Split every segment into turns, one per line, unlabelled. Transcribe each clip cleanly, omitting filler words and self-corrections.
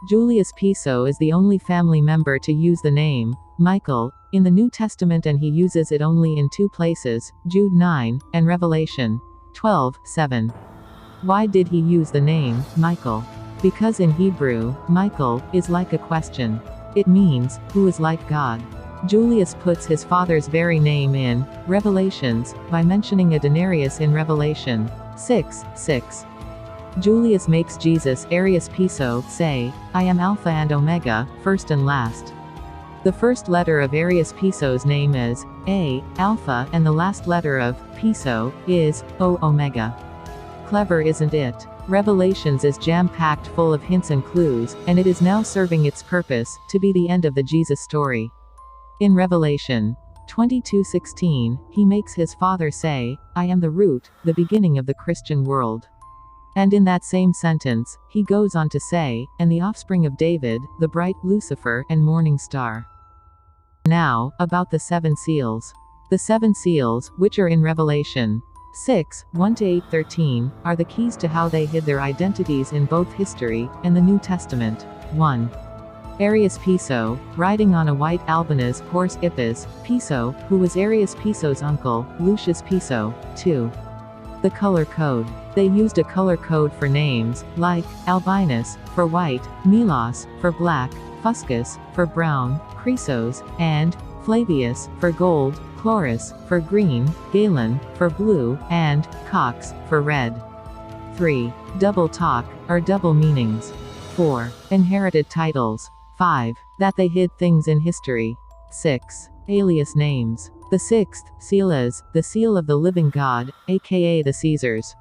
Julius Piso is the only family member to use the name Michael in the New Testament, and he uses it only in two places, Jude 9, and Revelation 12:7. Why did he use the name Michael? Because in Hebrew, Michael is like a question. It means, who is like God. Julius puts his father's very name in Revelations by mentioning a denarius in Revelation 6:6. Julius makes Jesus, Arrius Piso, say, I am Alpha and Omega, first and last. The first letter of Arrius Piso's name is A, Alpha, and the last letter of Piso is O, Omega. Clever, isn't it? Revelations is jam-packed full of hints and clues, and it is now serving its purpose, to be the end of the Jesus story. In Revelation 22:16, he makes his father say, I am the root, the beginning of the Christian world. And in that same sentence, he goes on to say, and the offspring of David, the bright Lucifer and morning star. Now, about the seven seals. The seven seals, which are in Revelation 6:1-8-13, are the keys to how they hid their identities in both history and the New Testament. 1. Arrius Piso, riding on a white Albanese horse Ippus, Piso, who was Arrius Piso's uncle, Lucius Piso. 2. The color code. They used a color code for names, like, albinus, for white, melos, for black, fuscus, for brown, chrysos, and Flavius, for gold, chloris, for green, galen, for blue, and cox, for red. 3. Double talk, or double meanings. 4. Inherited titles. 5. That they hid things in history. 6. Alias names. The sixth seal is the seal of the living God, aka the Caesars.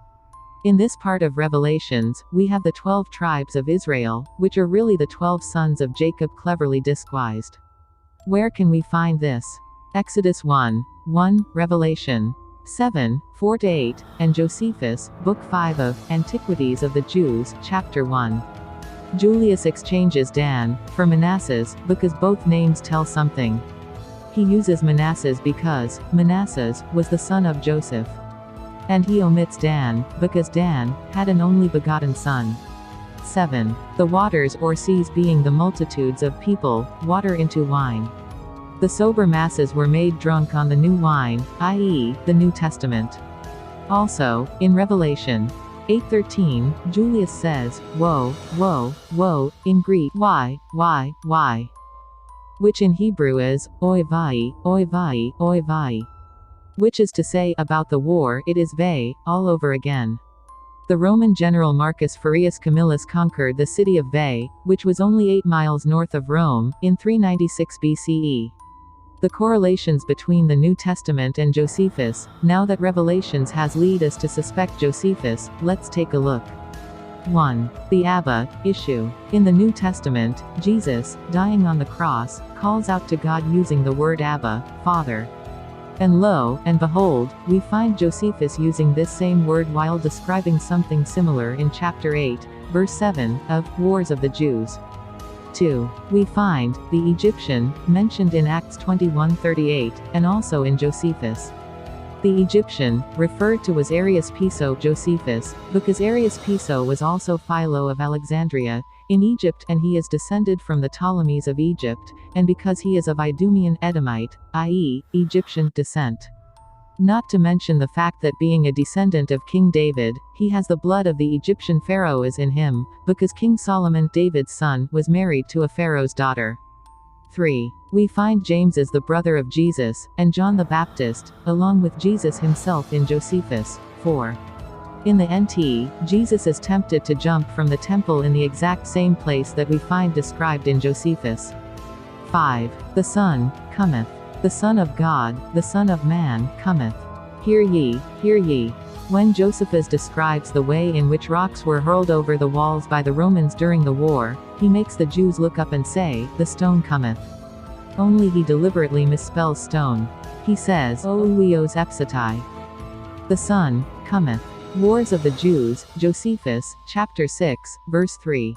In this part of Revelations, we have the 12 tribes of Israel, which are really the 12 sons of Jacob cleverly disguised. Where can we find this? Exodus 1:1, Revelation 7:4-8, and Josephus, Book 5 of Antiquities of the Jews, Chapter 1. Julius exchanges Dan for Manassas, because both names tell something. He uses Manassas because Manassas was the son of Joseph. And he omits Dan, because Dan had an only begotten son. 7. The waters or seas being the multitudes of people, water into wine. The sober masses were made drunk on the new wine, i.e., the New Testament. Also, in Revelation 8:13, Julius says, woe, woe, woe, in Greek, why, which in Hebrew is, oi vai, oi vai, oi vai. Which is to say, about the war, it is ve, all over again. The Roman general Marcus Furius Camillus conquered the city of Veii, which was only 8 miles north of Rome, in 396 BCE. The correlations between the New Testament and Josephus, now that Revelations has led us to suspect Josephus, let's take a look. 1. The Abba issue. In the New Testament, Jesus, dying on the cross, calls out to God using the word Abba, Father. And lo, and behold, we find Josephus using this same word while describing something similar in chapter 8, verse 7, of Wars of the Jews. 2. We find the Egyptian mentioned in Acts 21:38, and also in Josephus. The Egyptian, referred to as Arrius Piso Josephus, because Arrius Piso was also Philo of Alexandria, in Egypt, and he is descended from the Ptolemies of Egypt, and because he is of Idumean Edomite, i.e., Egyptian, descent. Not to mention the fact that being a descendant of King David, he has the blood of the Egyptian pharaoh is in him, because King Solomon, David's son, was married to a pharaoh's daughter. 3. We find James as the brother of Jesus, and John the Baptist, along with Jesus himself in Josephus. 4. In the NT, Jesus is tempted to jump from the temple in the exact same place that we find described in Josephus. 5. The Son cometh. The Son of God, the Son of Man, cometh. Hear ye, hear ye. When Josephus describes the way in which rocks were hurled over the walls by the Romans during the war, he makes the Jews look up and say, the stone cometh. Only he deliberately misspells stone. He says, ouios epsitai. The Son cometh. Wars of the Jews, Josephus, chapter 6, verse 3.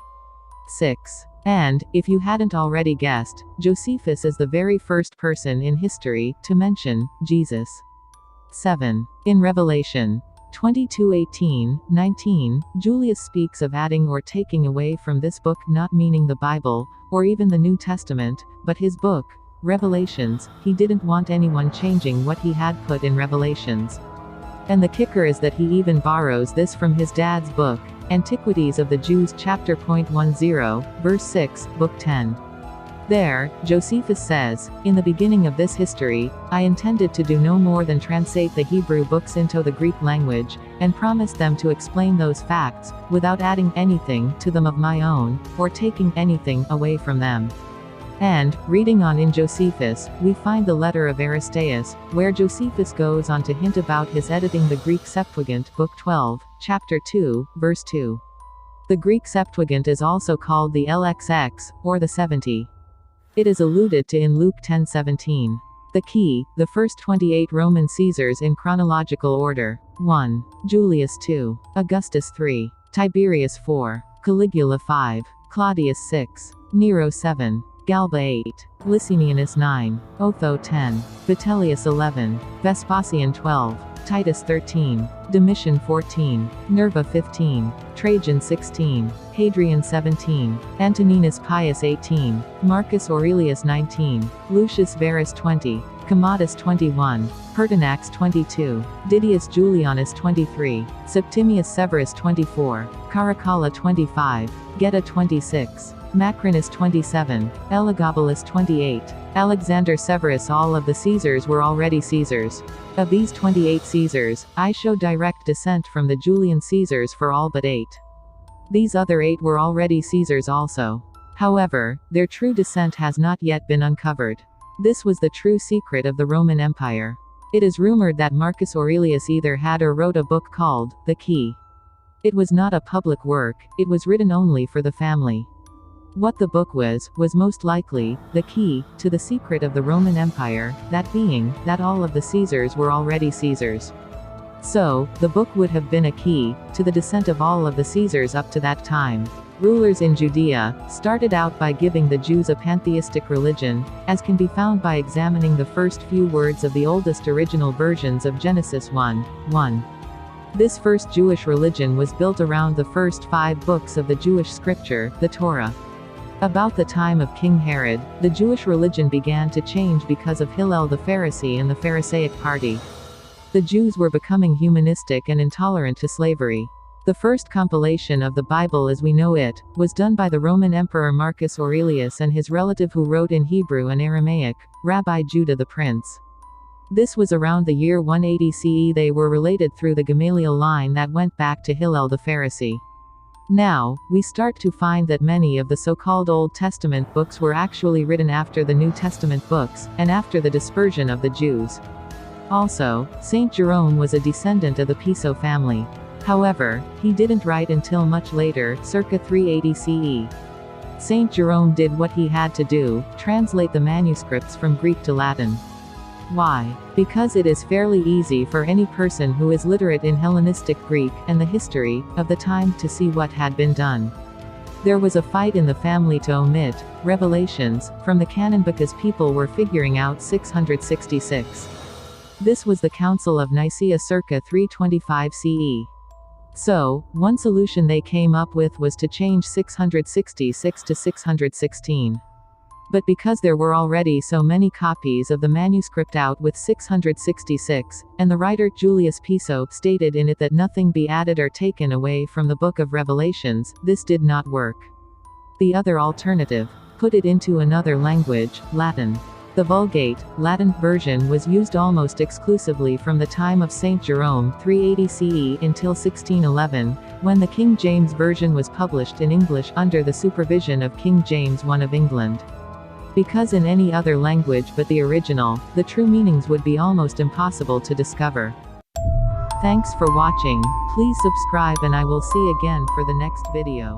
6. And, if you hadn't already guessed, Josephus is the very first person in history to mention Jesus. 7. In Revelation 22:18-19, Julius speaks of adding or taking away from this book, not meaning the Bible, or even the New Testament, but his book, Revelations. He didn't want anyone changing what he had put in Revelations. And the kicker is that he even borrows this from his dad's book, Antiquities of the Jews chapter 10, verse 6, book 10. There, Josephus says, "In the beginning of this history, I intended to do no more than translate the Hebrew books into the Greek language, and promised them to explain those facts, without adding anything to them of my own, or taking anything away from them." And, reading on in Josephus, we find the letter of Aristeas, where Josephus goes on to hint about his editing the Greek Septuagint, book 12, chapter 2, verse 2. The Greek Septuagint is also called the LXX, or the 70. It is alluded to in Luke 10:17. The key, the first 28 Roman Caesars in chronological order. 1. Julius 2. Augustus 3. Tiberius 4. Caligula 5. Claudius 6. Nero 7. Galba 8. Licinianus 9. Otho 10. Vitellius 11. Vespasian 12. Titus 13. Domitian 14. Nerva 15. Trajan 16. Hadrian 17. Antoninus Pius 18. Marcus Aurelius 19. Lucius Verus 20. Commodus 21. Pertinax 22. Didius Julianus 23. Septimius Severus 24. Caracalla 25. Geta 26. Macrinus 27. Elagabalus 28. Alexander Severus. All of the Caesars were already Caesars. Of these 28 Caesars, I show direct descent from the Julian Caesars for all but 8. These other 8 were already Caesars also. However, their true descent has not yet been uncovered. This was the true secret of the Roman Empire. It is rumored that Marcus Aurelius either had or wrote a book called The Key. It was not a public work, it was written only for the family. What the book was most likely the key to the secret of the Roman Empire, that being, that all of the Caesars were already Caesars. So, the book would have been a key to the descent of all of the Caesars up to that time. Rulers in Judea started out by giving the Jews a pantheistic religion, as can be found by examining the first few words of the oldest original versions of Genesis 1:1. This first Jewish religion was built around the first 5 books of the Jewish scripture, the Torah. About the time of King Herod, the Jewish religion began to change because of Hillel the Pharisee and the Pharisaic party. The Jews were becoming humanistic and intolerant to slavery. The first compilation of the Bible as we know it, was done by the Roman Emperor Marcus Aurelius and his relative who wrote in Hebrew and Aramaic, Rabbi Judah the Prince. This was around the year 180 CE. They were related through the Gamaliel line that went back to Hillel the Pharisee. Now, we start to find that many of the so-called Old Testament books were actually written after the New Testament books, and after the dispersion of the Jews. Also, Saint Jerome was a descendant of the Piso family. However, he didn't write until much later, circa 380 CE. Saint Jerome did what he had to do, translate the manuscripts from Greek to Latin. Why? Because it is fairly easy for any person who is literate in Hellenistic Greek, and the history of the time, to see what had been done. There was a fight in the family to omit Revelations from the canon because people were figuring out 666. This was the Council of Nicaea circa 325 CE. So, one solution they came up with was to change 666 to 616. But because there were already so many copies of the manuscript out with 666, and the writer Julius Piso stated in it that nothing be added or taken away from the Book of Revelations, this did not work. The other alternative, put it into another language, Latin. The Vulgate, Latin, version was used almost exclusively from the time of St. Jerome 380 CE until 1611, when the King James Version was published in English under the supervision of King James I of England. Because in any other language but the original, the true meanings would be almost impossible to discover. Thanks for watching, please subscribe and I will see again for the next video.